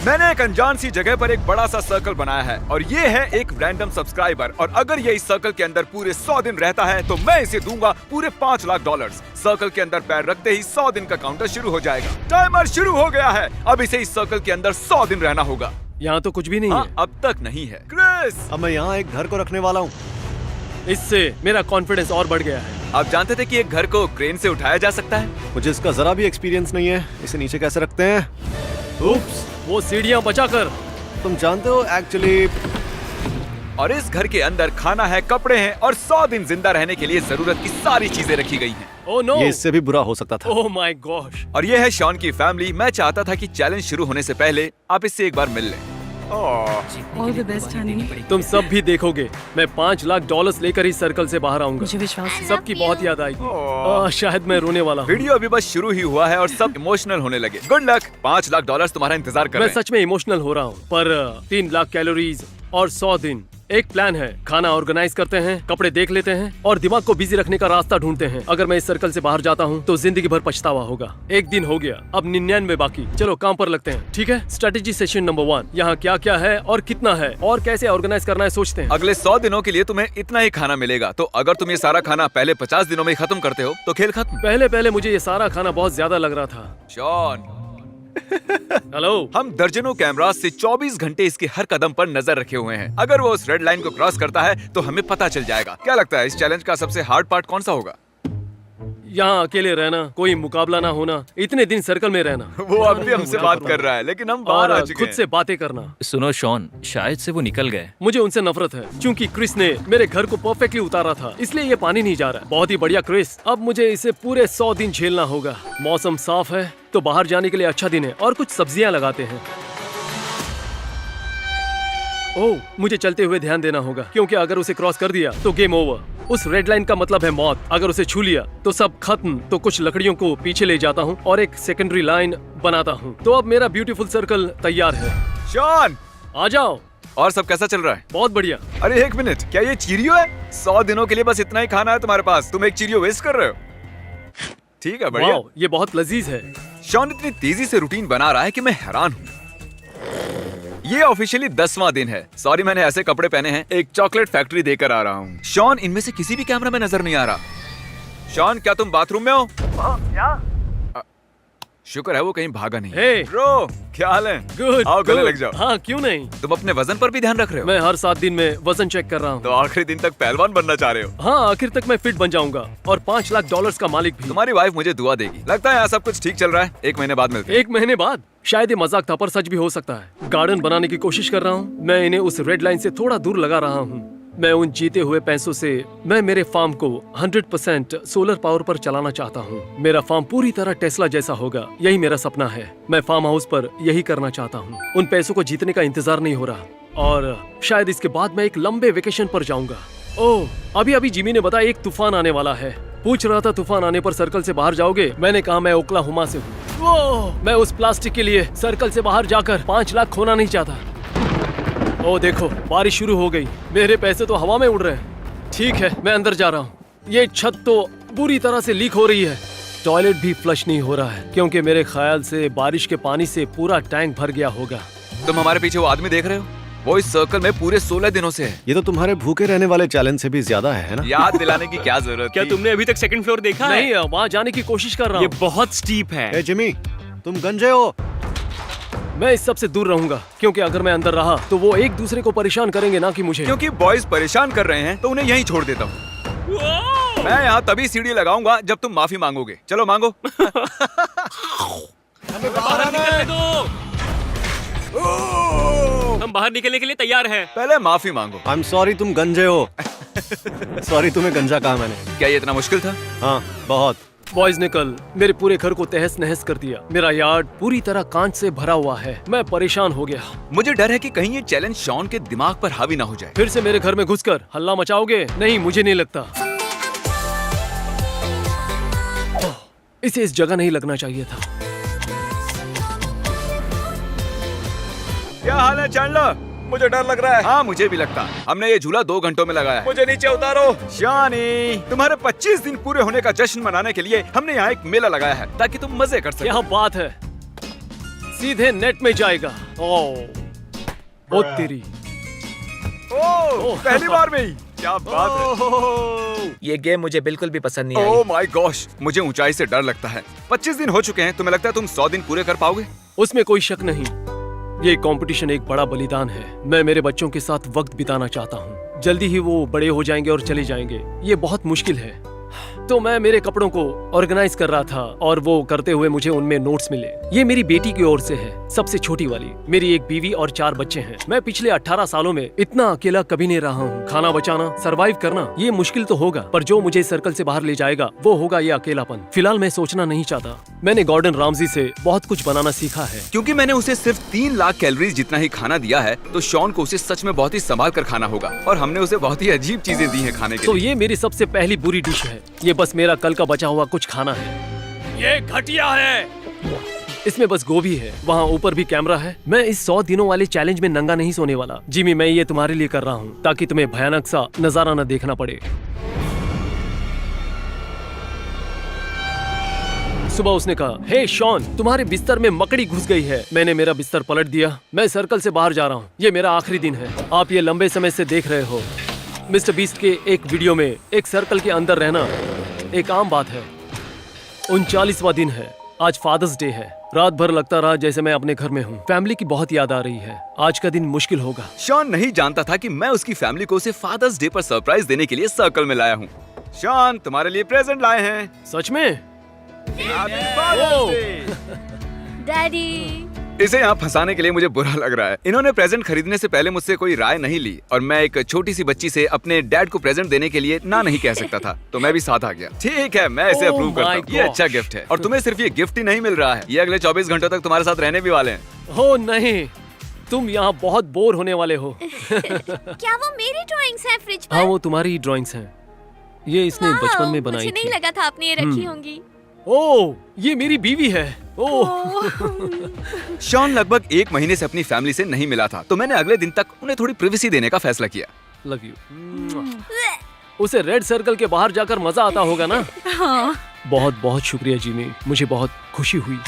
मैंने एक अनजान सी जगह पर एक बड़ा सा सर्कल बनाया है और ये है एक रैंडम सब्सक्राइबर, और अगर ये इस सर्कल के अंदर पूरे 100 दिन रहता है तो मैं इसे दूंगा पूरे $5 लाख। सर्कल के अंदर पैर रखते ही 100 दिन का काउंटर शुरू हो जाएगा। टाइमर शुरू हो गया है। अब इसे इस सर्कल के अंदर 100 दिन रहना होगा। यहाँ तो कुछ भी नहीं है। अब तक नहीं है। क्रिस, अब मैं यहाँ एक घर को रखने वाला हूँ। इससे मेरा कॉन्फिडेंस और बढ़ गया है। आप जानते थे कि एक घर को क्रेन से उठाया जा सकता है? मुझे इसका जरा भी एक्सपीरियंस नहीं है। इसे नीचे कैसे रखते हैं? उप्स, वो सीढ़ियाँ बचाकर। तुम जानते हो एक्चुअली। और इस घर के अंदर खाना है, कपड़े हैं और 100 दिन जिंदा रहने के लिए जरूरत की सारी चीजें रखी गई हैं। ओह नो, ये इससे भी बुरा हो सकता था। Oh my gosh. और ये है शॉन की फैमिली। मैं चाहता था कि चैलेंज शुरू होने से पहले आप इससे एक बार मिल लें। All the best, honey. तुम सब भी देखोगे, मैं $5 लाख लेकर इस सर्कल से बाहर आऊंगा। मुझे विश्वास है। सबकी बहुत याद आएगी। शायद मैं रोने वाला हूँ। वीडियो अभी बस शुरू ही हुआ है और सब इमोशनल होने लगे। Good luck. $5 लाख तुम्हारा इंतजार कर मैं रहे हैं। सच में इमोशनल हो रहा हूँ, पर 3 लाख कैलोरीज और 100 दिन। एक प्लान है, खाना ऑर्गेनाइज करते हैं, कपड़े देख लेते हैं और दिमाग को बिजी रखने का रास्ता ढूंढते हैं। अगर मैं इस सर्कल से बाहर जाता हूँ तो जिंदगी भर पछतावा होगा। एक दिन हो गया, अब 99 बाकी। चलो काम पर लगते हैं, ठीक है? Strategy session number 1। यहाँ क्या क्या है और कितना है और कैसे ऑर्गेनाइज करना है सोचते हैं। अगले 100 दिनों के लिए तुम्हें इतना ही खाना मिलेगा, तो अगर तुम ये सारा खाना पहले 50 दिनों में खत्म करते हो तो खेल खत्म। पहले मुझे ये सारा खाना बहुत ज्यादा लग रहा था। Shaun, hello. हम दर्जनों कैमरा से 24 घंटे इसके हर कदम पर नजर रखे हुए हैं। अगर वो उस रेड लाइन को क्रॉस करता है तो हमें पता चल जाएगा। क्या लगता है इस चैलेंज का सबसे हार्ड पार्ट कौन सा होगा? यहाँ अकेले रहना, कोई मुकाबला ना होना, इतने दिन सर्कल में रहना। वो अब भी हमसे बात कर रहा है, लेकिन हम बाहर आ और चुके खुद हैं। से बातें करना। सुनो शॉन, शायद से वो निकल गए। मुझे उनसे नफरत है क्योंकि क्रिस ने मेरे घर को परफेक्टली उतारा था, इसलिए ये पानी नहीं जा रहा। बहुत ही बढ़िया क्रिस, अब मुझे इसे पूरे 100 दिन झेलना होगा। मौसम साफ है तो बाहर जाने के लिए अच्छा दिन है और कुछ सब्जियां लगाते हैं। ओह, मुझे चलते हुए ध्यान देना होगा क्योंकि अगर उसे क्रॉस कर दिया तो गेम ओवर। उस रेड लाइन का मतलब है मौत। अगर उसे छू लिया तो सब खत्म। तो कुछ लकड़ियों को पीछे ले जाता हूँ और एक सेकेंडरी लाइन बनाता हूँ। तो अब मेरा ब्यूटीफुल सर्कल तैयार है। शॉन, आ जाओ। और सब कैसा चल रहा है? बहुत बढ़िया। अरे एक मिनट, क्या ये चीरियो है? 100 दिनों के लिए बस इतना ही खाना है तुम्हारे पास, तुम एक चीरियो वेस्ट कर रहे हो? ठीक है, बढ़िया। वाओ, ये बहुत लजीज है। शॉन इतनी तेजी से रूटीन बना रहा है कि मैं हैरान हूँ। ये ऑफिशियली 10वां दिन है। सॉरी, मैंने ऐसे कपड़े पहने हैं। एक चॉकलेट फैक्ट्री देकर आ रहा हूँ। शॉन, इनमें से किसी भी कैमरा में नजर नहीं आ रहा। शॉन, क्या तुम बाथरूम में हो? शुक्र है वो कहीं भागा नहीं। Hey! ब्रो, क्या हाल है? गुड। आओ गले लग जाओ। हाँ, क्यों नहीं। तुम अपने वजन पर भी ध्यान रख रहे हो? मैं हर 7 दिन में वजन चेक कर रहा हूँ। तो आखिरी दिन तक पहलवान बनना चाह रहे हो? हाँ, आखिर तक मैं फिट बन जाऊंगा और $5 लाख का मालिक भी। तुम्हारी वाइफ मुझे दुआ देगी। लगता है यहाँ सब कुछ ठीक चल रहा है। 1 महीने बाद मिलते हैं। 1 महीने बाद? शायद ये मजाक था, पर सच भी हो सकता है। गार्डन बनाने की कोशिश कर रहा हूँ। मैं इन्हें उस रेड लाइन से थोड़ा दूर लगा रहा हूँ। मैं उन जीते हुए पैसों से मैं मेरे फार्म को 100% सोलर पावर पर चलाना चाहता हूँ। मेरा फार्म पूरी तरह टेस्ला जैसा होगा। यही मेरा सपना है। मैं फार्म हाउस पर यही करना चाहता हूँ। उन पैसों को जीतने का इंतजार नहीं हो रहा और शायद इसके बाद मैं एक लंबे वेकेशन पर जाऊंगा। ओह, अभी जिमी ने बताया एक तूफान आने वाला है। पूछ रहा था तूफान आने पर सर्कल से बाहर जाओगे? मैंने कहा मैं ओक्लाहोमा से हूँ। मैं उस प्लास्टिक के लिए सर्कल से बाहर जाकर 5 लाख खोना नहीं चाहता। ओ देखो, बारिश शुरू हो गई। मेरे पैसे तो हवा में उड़ रहे हैं। ठीक है, मैं अंदर जा रहा हूँ। ये छत तो बुरी तरह से लीक हो रही है। टॉयलेट भी फ्लश नहीं हो रहा है क्योंकि मेरे ख्याल से बारिश के पानी से पूरा टैंक भर गया होगा। तुम हमारे पीछे वो आदमी देख रहे हो? वो इस सर्कल में पूरे 16 दिनों से है। ये तो तुम्हारे भूखे रहने वाले चैलेंज से भी ज्यादा है ना? याद दिलाने की क्या जरूरत क्या थी? तुमने अभी तक सेकंड फ्लोर देखा है? नहीं, वहाँ जाने की कोशिश कर रहा ये हूँ। बहुत स्टीप है। ए जिमी, तुम गंजे हो। मैं इस सब से दूर रहूंगा क्योंकि अगर मैं अंदर रहा तो वो एक दूसरे को परेशान करेंगे, ना कि मुझे। क्योंकि बॉयज परेशान कर रहे हैं तो उन्हें यहीं छोड़ देता हूँ। मैं यहाँ तभी सीढ़ी लगाऊंगा जब तुम माफी मांगोगे। चलो मांगो। हमें बाहर निकलने दो। हम बाहर निकलने के लिए तैयार हैं। पहले माफी मांगो। आई एम सॉरी, तुम गंजे हो। सॉरी, तुम्हें गंजा कहा मैंने। क्या ये इतना मुश्किल था? हाँ, बहुत। बॉयज ने कल मेरे पूरे घर को तहस नहस कर दिया। मेरा यार्ड पूरी तरह कांच से भरा हुआ है। मैं परेशान हो गया। मुझे डर है कि कहीं ये चैलेंज शॉन के दिमाग पर हावी ना हो जाए। फिर से मेरे घर में घुसकर हल्ला मचाओगे? नहीं, मुझे नहीं लगता। इसे इस जगह नहीं लगना चाहिए था। क्या हाल है चैंडलर? मुझे डर लग रहा है। हाँ, मुझे भी लगता है। हमने ये झूला 2 घंटों में लगाया है। मुझे नीचे उतारो। शानी, तुम्हारे 25 दिन पूरे होने का जश्न मनाने के लिए हमने यहाँ एक मेला लगाया है ताकि तुम मजे कर सको। यहाँ बात है सीधे नेट में जाएगा। ओ तेरी। पहली बार में ही, क्या बात है। ये गेम मुझे बिल्कुल भी पसंद नहीं आई। ओह माय गॉश, मुझे ऊंचाई से डर लगता है। 25 दिन हो चुके हैं, तुम्हें लगता है तुम 100 दिन पूरे कर पाओगे? उसमें कोई शक नहीं। ये कंपटीशन एक बड़ा बलिदान है। मैं मेरे बच्चों के साथ वक्त बिताना चाहता हूँ। जल्दी ही वो बड़े हो जाएंगे और चले जाएंगे। ये बहुत मुश्किल है। तो मैं मेरे कपड़ों को ऑर्गेनाइज कर रहा था और वो करते हुए मुझे उनमें नोट्स मिले। ये मेरी बेटी की ओर से है, सबसे छोटी वाली। मेरी एक बीवी और 4 बच्चे हैं। मैं पिछले 18 सालों में इतना अकेला कभी नहीं रहा हूँ। खाना बचाना, सरवाइव करना, ये मुश्किल तो होगा, पर जो मुझे सर्कल से बाहर ले जाएगा वो होगा ये अकेलापन। फिलहाल मैं सोचना नहीं चाहता। मैंने गॉर्डन रामजी से बहुत कुछ बनाना सीखा है। क्योंकि मैंने उसे सिर्फ 3 लाख कैलोरीज जितना ही खाना दिया है, तो शॉन को उसे सच में बहुत ही संभाल कर खाना होगा। और हमने उसे बहुत ही अजीब चीजें दी हैं खाने के तो लिए। ये मेरी सबसे पहली बुरी डिश है। ये बस मेरा कल का बचा हुआ कुछ खाना है। ये घटिया है। इसमें बस गोभी है। वहाँ ऊपर भी कैमरा है। मैं इस 100 दिनों वाले चैलेंज में नंगा नहीं सोने वाला। जिमी, मैं ये तुम्हारे लिए कर रहा हूँ ताकि तुम्हें भयानक सा नजारा न देखना पड़े। सुबह उसने कहा, हे शॉन, तुम्हारे बिस्तर में मकड़ी घुस गई है। मैंने मेरा बिस्तर पलट दिया। मैं सर्कल से बाहर जा रहा हूँ। ये मेरा आखिरी दिन है। आप ये लंबे समय से देख रहे हो। मिस्टर बीस्ट के एक वीडियो में एक सर्कल के अंदर रहना एक आम बात है। 39वां दिन है। आज फादर्स डे है। रात भर लगता रहा जैसे मैं अपने घर में हूँ। फैमिली की बहुत याद आ रही है। आज का दिन मुश्किल होगा। शॉन नहीं जानता था कि मैं उसकी फैमिली को उसे फादर्स डे पर सरप्राइज देने के लिए सर्कल में लाया हूँ। शॉन, तुम्हारे लिए प्रेजेंट लाए हैं। सच में? Happy Father's Day! डैडी। इसे यहाँ फंसाने के लिए मुझे बुरा लग रहा है। इन्होंने प्रेजेंट खरीदने से पहले मुझसे कोई राय नहीं ली और मैं एक छोटी सी बच्ची से अपने डैड को प्रेजेंट देने के लिए ना नहीं कह सकता था, तो मैं भी साथ आ गया। ठीक है, मैं इसे Oh अप्रूव करता my हूँ। ये God. अच्छा गिफ्ट है और तुम्हें सिर्फ ये गिफ्ट ही नहीं मिल रहा है, ये अगले 24 घंटों तक तुम्हारे साथ रहने भी वाले हैं। हो नहीं, तुम यहाँ बहुत बोर होने वाले हो। क्या वो मेरी ड्राइंग्स हैं फ्रिज पर? हाँ, वो तुम्हारी ड्राइंग्स हैं। ये इसने वाओ, बचपन में बनाई मुझे नहीं थी। लगा था आपने ये रखी होंगी। ओह, ये मेरी बीवी है। ओह, शॉन लगभग 1 महीने से अपनी फैमिली से नहीं मिला था, तो मैंने अगले दिन तक उन्हें थोड़ी प्रिवेसी देने का फैसला किया। Love you. उसे रेड सर्कल के बाहर जाकर मजा आता होगा ना? हाँ। बहुत बहुत शुक्रिया जिमी, मुझे बहुत खुशी हुई।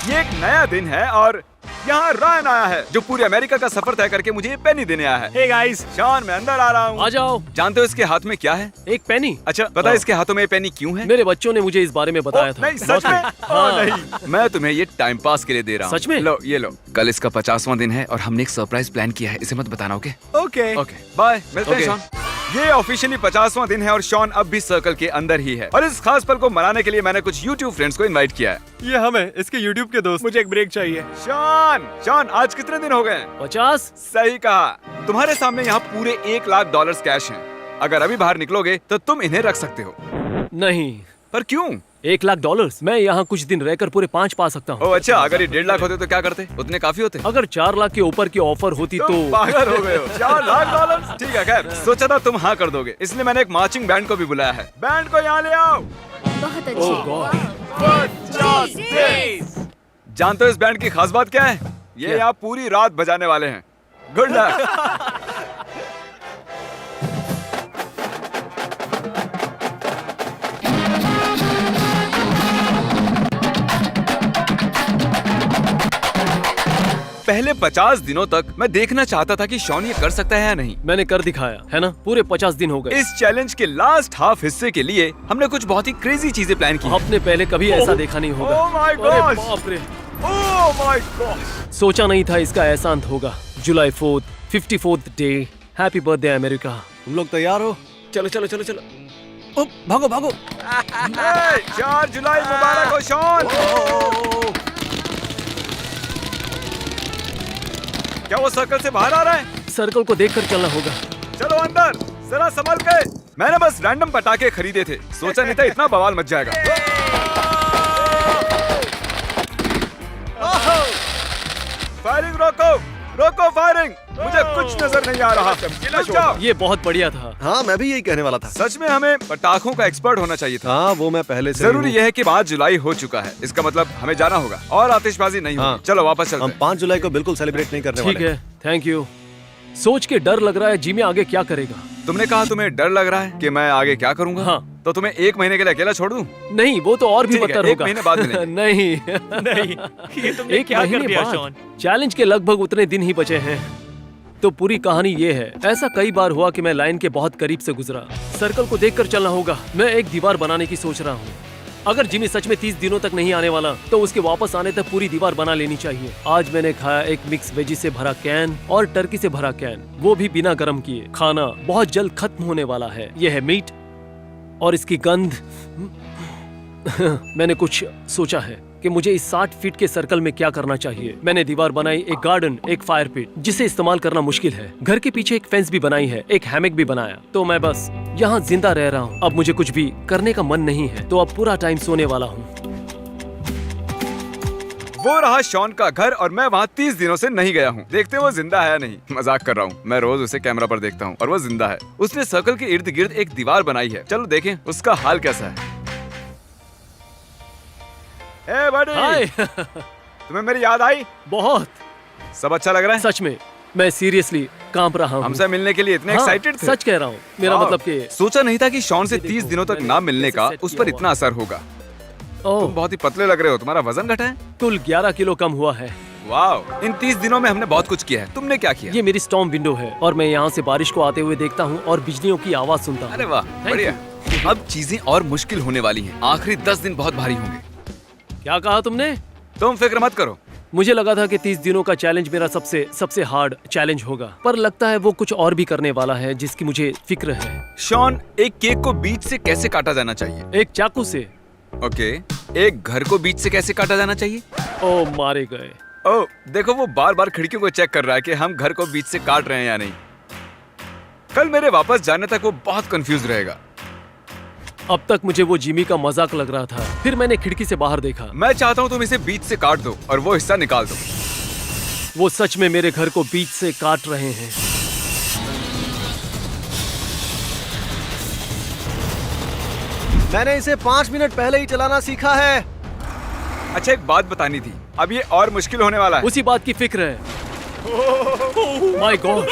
ये एक नया दिन है और यहाँ रायन आया है, जो पूरे अमेरिका का सफर तय करके मुझे ये पेनी देने आया है। हे गाइस, शॉन, मैं अंदर आ रहा हूँ। आ जाओ। जानते हो इसके हाथ में क्या है? एक पेनी। अच्छा, पता है इसके हाथों में ये पेनी क्यों है? मेरे बच्चों ने मुझे इस बारे में बताया था। नहीं, सच में? हाँ। नहीं, मैं तुम्हें ये टाइम पास के लिए दे रहा हूँ। सच में? लो, ये लो। कल इसका 50वां दिन है और हमने एक सरप्राइज प्लान किया है, इसे मत बताना। Okay okay. ओके, बाय, मिलते हैं Okay. शॉन। ये ऑफिशियली 50वां दिन है और शॉन अब भी सर्कल के अंदर ही है। और इस खास पल को मनाने के लिए मैंने कुछ YouTube फ्रेंड्स को इनवाइट किया है। ये हम है, इसके YouTube के दोस्त। मुझे एक ब्रेक चाहिए। शॉन, आज कितने दिन हो गए? 50? सही कहा। तुम्हारे सामने यहाँ पूरे $1 लाख कैश हैं। अगर अभी बाहर निकलोगे तो तुम इन्हें रख सकते हो। नहीं। पर क्यों? $1 लाख? मैं यहाँ कुछ दिन रहकर पूरे 5 पा सकता हूँ। ओह अच्छा, अगर ये 1.5 लाख होते तो क्या करते? उतने काफी होते। अगर 4 लाख के ऊपर की ऑफर होती तुम तो पागल हो गए हो। $4 लाख? ठीक है, खैर सोचा था तुम हाँ कर दोगे, इसलिए मैंने एक मार्चिंग बैंड को भी बुलाया है। बैंड को यहाँ ले आओ। बहुत अच्छे। ओह गॉड। 50 days। जानते हो इस बैंड की खास बात क्या है? ये यहाँ पूरी रात बजाने वाले हैं। Good luck. पहले 50 दिनों तक मैं देखना चाहता था कि शॉन ये कर सकता है या नहीं। मैंने कर दिखाया है ना। पूरे 50 दिन हो गए। इस चैलेंज के लास्ट हाफ हिस्से के लिए हमने कुछ बहुत ही क्रेजी चीजें प्लान की। आपने पहले कभी ऐसा देखा नहीं होगा। Oh my अरे gosh! बाप रे। Oh my God. सोचा नहीं था इसका ऐसा अंत होगा। जुलाई 4th, 54th day. Happy birthday America. तुम लोग तैयार हो? चलो चलो चलो चलो। ओ, भागो भागो। 4 जुलाई मुबारक हो शॉन। क्या वो सर्कल से बाहर आ रहा है? सर्कल को देखकर चलना होगा। चलो अंदर, जरा संभल के। मैंने बस रैंडम पटाखे खरीदे थे, सोचा नहीं था इतना बवाल मच जाएगा। फायरिंग रोको, रोको फायरिंग। मुझे कुछ नजर नहीं आ रहा। अच्छा, ये बहुत बढ़िया था। हाँ, मैं भी यही कहने वाला था। सच में हमें पटाखों का एक्सपर्ट होना चाहिए था। हाँ, वो मैं पहले से जरूरी हूँ। यह है कि 5 जुलाई हो चुका है, इसका मतलब हमें जाना होगा और आतिशबाजी नहीं हाँ। होगी। चलो वापस चलते हम हैं। 5 जुलाई को बिल्कुल सेलिब्रेट नहीं करने ठीक वाले। है, थैंक यू। सोच के डर लग रहा है जिमी आगे क्या करेगा। तुमने कहा तुम्हें डर लग रहा है कि मैं आगे क्या करूंगा? हाँ। तो तुम्हें 1 महीने के लिए अकेला छोड़ दूं? नहीं, वो तो और भी ठीक है, बदतर 1 होगा। महीने बाद मिलेंगे। नहीं नहीं, ये तुमने एक क्या कर महीने दिया बाद। शॉन? चैलेंज के लगभग उतने दिन ही बचे हैं। तो पूरी कहानी ये है, ऐसा कई बार हुआ कि मैं लाइन के बहुत करीब से गुजरा। सर्कल को देखकर चलना होगा। मैं एक दीवार बनाने की सोच रहा हूँ। अगर जिमी सच में 30 दिनों तक नहीं आने वाला तो उसके वापस आने तक पूरी दीवार बना लेनी चाहिए। आज मैंने खाया एक मिक्स वेजी से भरा कैन और टर्की से भरा कैन, वो भी बिना गर्म किए। खाना बहुत जल्द खत्म होने वाला है। यह है मीट और इसकी गंध। मैंने कुछ सोचा है कि मुझे इस 60 फीट के सर्कल में क्या करना चाहिए। मैंने दीवार बनाई, एक गार्डन, एक फायर पिट जिसे इस्तेमाल करना मुश्किल है। घर के पीछे एक फेंस भी बनाई है, एक हैमक भी बनाया। तो मैं बस यहाँ जिंदा रह रहा हूँ। अब मुझे कुछ भी करने का मन नहीं है, तो अब पूरा टाइम सोने वाला हूँ। वो रहा शॉन का घर और मैं वहाँ 30 दिनों से नहीं गया हूँ। देखते वो जिंदा है या नहीं। मजाक कर रहा हूँ। मैं रोज उसे कैमरा पर देखता हूँ और वो जिंदा है। उसने सर्कल के इर्द गिर्द एक दीवार बनाई है। चलो देखें उसका हाल कैसा है। ए बड़ी, हाय। तुम्हें मेरी याद आई? बहुत। सब अच्छा लग रहा है? सच में मैं सीरियसली कांप रहा हूँ। हमसे मिलने के लिए इतने एक्साइटेड थे? सच कह रहा हूँ। मेरा वाह। मतलब कि सोचा नहीं था कि शॉन से 30 दिनों तक ना मिलने का उस पर इतना असर होगा। ओह, तुम बहुत ही पतले लग रहे हो। तुम्हारा वजन घटा है? कुल 11 किलो कम हुआ है। वाह, इन 30 दिनों में हमने बहुत कुछ किया है। तुमने क्या किया? ये मेरी स्टॉर्म विंडो है और मैं यहाँ से बारिश को आते हुए देखता हूँ और बिजलियों की आवाज सुनता हूँ। अरे वाह, बढ़िया। अब चीजें और मुश्किल होने वाली हैं। आखिरी 10 दिन बहुत भारी होंगे। क्या कहा तुमने? तुम फिक्र मत करो। मुझे लगा था कि 30 दिनों का चैलेंज मेरा सबसे हार्ड चैलेंज होगा, पर लगता है वो कुछ और भी करने वाला है जिसकी मुझे फिक्र है। शॉन, एक केक को बीच से कैसे काटा जाना चाहिए? एक चाकू से। ओके, एक घर को बीच से कैसे काटा जाना चाहिए? ओ, मारे गए। ओह, देखो वो बार बार खिड़कियों को चेक कर रहा है कि हम घर को बीच से काट रहे हैं या नहीं। कल मेरे वापस जाने तक वो बहुत कंफ्यूज रहेगा। अब तक मुझे वो जिमी का मजाक लग रहा था। फिर मैंने खिड़की से बाहर देखा। मैं चाहता हूँ तुम इसे बीच से काट दो और वो हिस्सा निकाल दो। वो सच में मेरे घर को बीच से काट रहे हैं। मैंने इसे 5 मिनट पहले ही चलाना सीखा है। अच्छा, एक बात बतानी थी। अब ये और मुश्किल होने वाला है। उसी बात की फिक्र है। माय गॉड,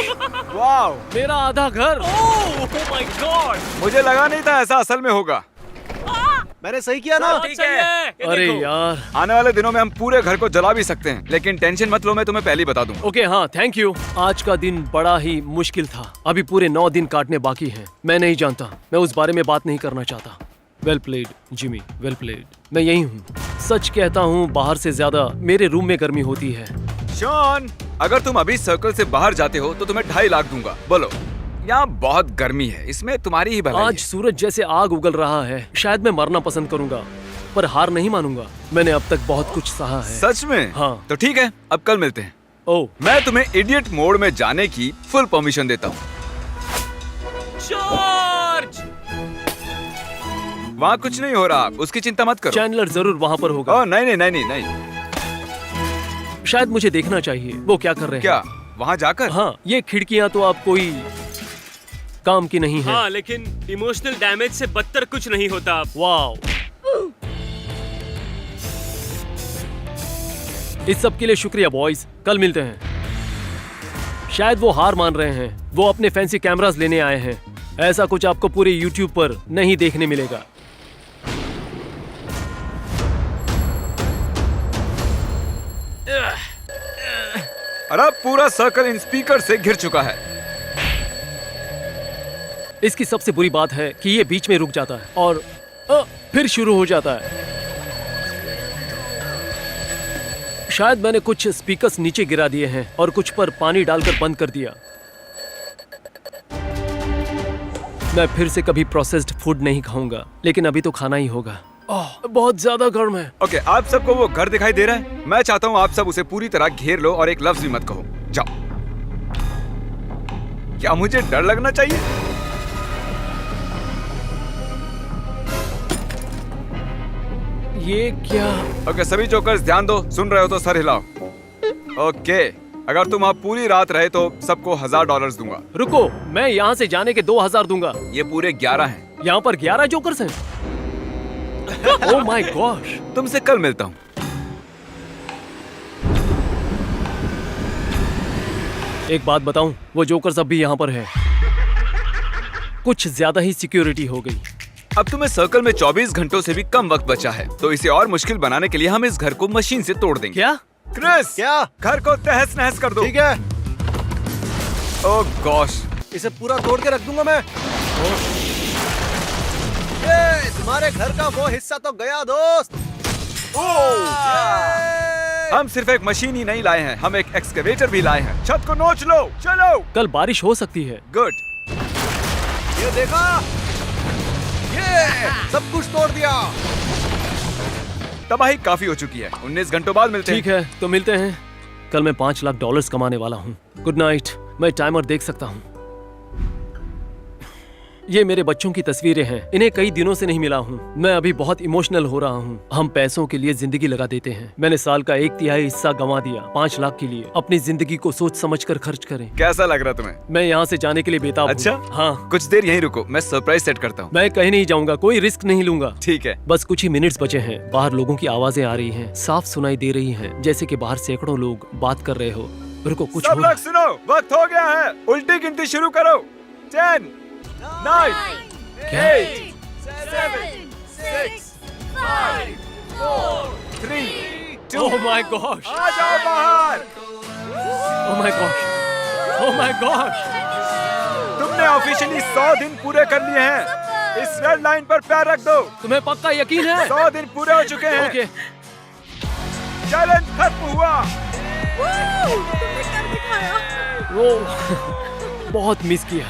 वाह, मेरा आधा घर। Oh my God! मुझे लगा नहीं था ऐसा असल में होगा। मैंने सही किया ना? ठीक है। ये अरे देखो। यार। आने वाले दिनों में हम पूरे घर को जला भी सकते हैं, लेकिन टेंशन मत लो, मैं तुम्हें पहले ही बता दूं। ओके, हाँ, थैंक यू। आज का दिन बड़ा ही मुश्किल था। अभी पूरे 9 दिन काटने बाकी हैं। मैं नहीं जानता, मैं उस बारे में बात नहीं करना चाहता। Well played Jimmy, well played. मैं यही हूँ। सच कहता हूँ, बाहर से ज्यादा मेरे रूम में गर्मी होती है। शॉन, अगर तुम अभी सर्कल से बाहर जाते हो तो तुम्हें 2.5 लाख दूंगा। बोलो। यहाँ बहुत गर्मी है, इसमें तुम्हारी ही भलाई आज सूरज जैसे आग उगल रहा है। शायद मैं मरना पसंद करूंगा, पर हार नहीं मानूंगा। मैंने अब तक बहुत कुछ सहा है। है। सच में? हाँ। तो ठीक है, अब कल मिलते हैं। ओह, मैं तुम्हें इडियट मोड में जाने की फुल परमिशन देता हूँ। जॉर्ज! वहाँ कुछ नहीं हो रहा, उसकी चिंता मत करो। चैंडलर जरूर वहाँ पर होगा। ओह नहीं नहीं नहीं नहीं नहीं। शायद मुझे देखना चाहिए वो क्या कर रहे हैं। क्या वहाँ जाकर? हाँ, ये खिड़कियाँ तो आप कोई काम की नहीं है। हाँ, लेकिन इमोशनल डैमेज से बदतर कुछ नहीं होता। वाओ, इस सब के लिए शुक्रिया बॉयज। कल मिलते हैं। शायद वो हार मान रहे हैं। वो अपने फैंसी कैमरास लेने आए हैं। ऐसा कुछ आपको पूरे यूट्यूब पर नहीं देखने मिलेगा। अरे पूरा सर्कल इन स्पीकर से घिर चुका है। इसकी सबसे बुरी बात है कि ये बीच में रुक जाता है और फिर शुरू हो जाता है। शायद मैंने कुछ स्पीकर्स नीचे गिरा दिए हैं और कुछ पर पानी डालकर बंद कर दिया। मैं फिर से कभी प्रोसेस्ड फूड नहीं खाऊंगा, लेकिन अभी तो खाना ही होगा। बहुत ज्यादा गर्म है। ओके, आप सबको वो घर दिखाई दे रहा है? मैं चाहता हूँ आप सब उसे पूरी तरह घेर लो और एक लफ्ज भी मत कहो। जाओ। क्या मुझे डर लगना चाहिए? ये क्या? ओके, सभी जोकर्स ध्यान दो। सुन रहे हो तो सर हिलाओ। ओके, अगर तुम आप पूरी रात रहे तो सबको $1000 दूंगा। रुको, मैं यहाँ से जाने के 2000 दूंगा। ये पूरे 11 हैं। यहाँ पर 11 जोकर्स हैं। Oh my gosh. तुमसे कल मिलता हूँ। एक बात बताऊं, वो जोकर्स अब भी यहाँ पर है। कुछ ज्यादा ही सिक्योरिटी हो गई। अब तुम्हें सर्कल में 24 घंटों से भी कम वक्त बचा है, तो इसे और मुश्किल बनाने के लिए हम इस घर को मशीन से तोड़ देंगे। क्या? क्रिस, क्या? घर को तहस नहस कर दो। ठीक है, ओह गॉश, इसे पूरा तोड़ के रख दूंगा मैं। ये तुम्हारे घर का वो हिस्सा तो गया दोस्त। हम सिर्फ एक मशीन ही नहीं लाए हैं, हम एक एक्सकेवेटर भी लाए हैं। छत को नोच लो, चलो। कल बारिश हो सकती है। गुड। ये देखा, ये सब कुछ तोड़ दिया। तबाही काफी हो चुकी है। 19 घंटों बाद मिलते ठीक हैं। है, तो मिलते हैं। कल मैं $5 लाख कमाने वाला हूँ। Good night. मैं टाइमर देख सकता हूँ। ये मेरे बच्चों की तस्वीरें हैं। इन्हें कई दिनों से नहीं मिला हूँ। मैं अभी बहुत इमोशनल हो रहा हूँ। हम पैसों के लिए जिंदगी लगा देते हैं। मैंने साल का 1/3 हिस्सा गंवा दिया 5 लाख के लिए। अपनी जिंदगी को सोच समझ कर खर्च करें। कैसा लग रहा तुम्हें? मैं यहाँ से जाने के लिए बेताब हूँ। अच्छा? हाँ, कुछ देर यहीं रुको, मैं सरप्राइज सेट करता हूँ। मैं कहीं नहीं जाऊंगा, कोई रिस्क नहीं लूंगा। ठीक है। बस कुछ ही मिनट्स बचे हैं। बाहर लोगों की आवाजें आ रही हैं, साफ सुनाई दे रही हैं, जैसे कि बाहर सैकड़ों लोग बात कर रहे हो। रुको, कुछ सब हो। लोग सुनो, वक्त हो गया है। उल्टी गिनती शुरू करो। 10, 9, 8, 7, 6, 5, 3, ओह माय गॉश, आ जाओ बाहर। Oh my gosh, oh my gosh. तुमने ऑफिशियली 100 दिन पूरे कर लिए हैं। इस रेड लाइन पर पैर रख दो। तुम्हें पक्का यकीन है? 100 दिन पूरे हो चुके हैं। ओके। चैलेंज खत्म हुआ। वो बहुत मिस किया।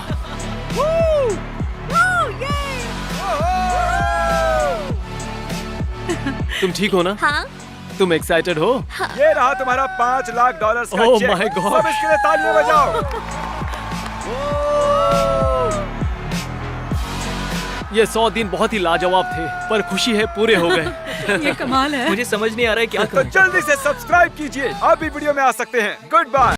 तुम ठीक हो ना? हाँ, तुम एक्साइटेड हो? ये रहा तुम्हारा $5 लाख का Oh चेक। my God. सब इसके लिए तालियां बजाओ। ये 100 दिन बहुत ही लाजवाब थे, पर खुशी है पूरे हो गए। ये कमाल है। मुझे समझ नहीं आ रहा है क्या तो जल्दी से सब्सक्राइब कीजिए। आप भी वीडियो में आ सकते हैं। Good bye.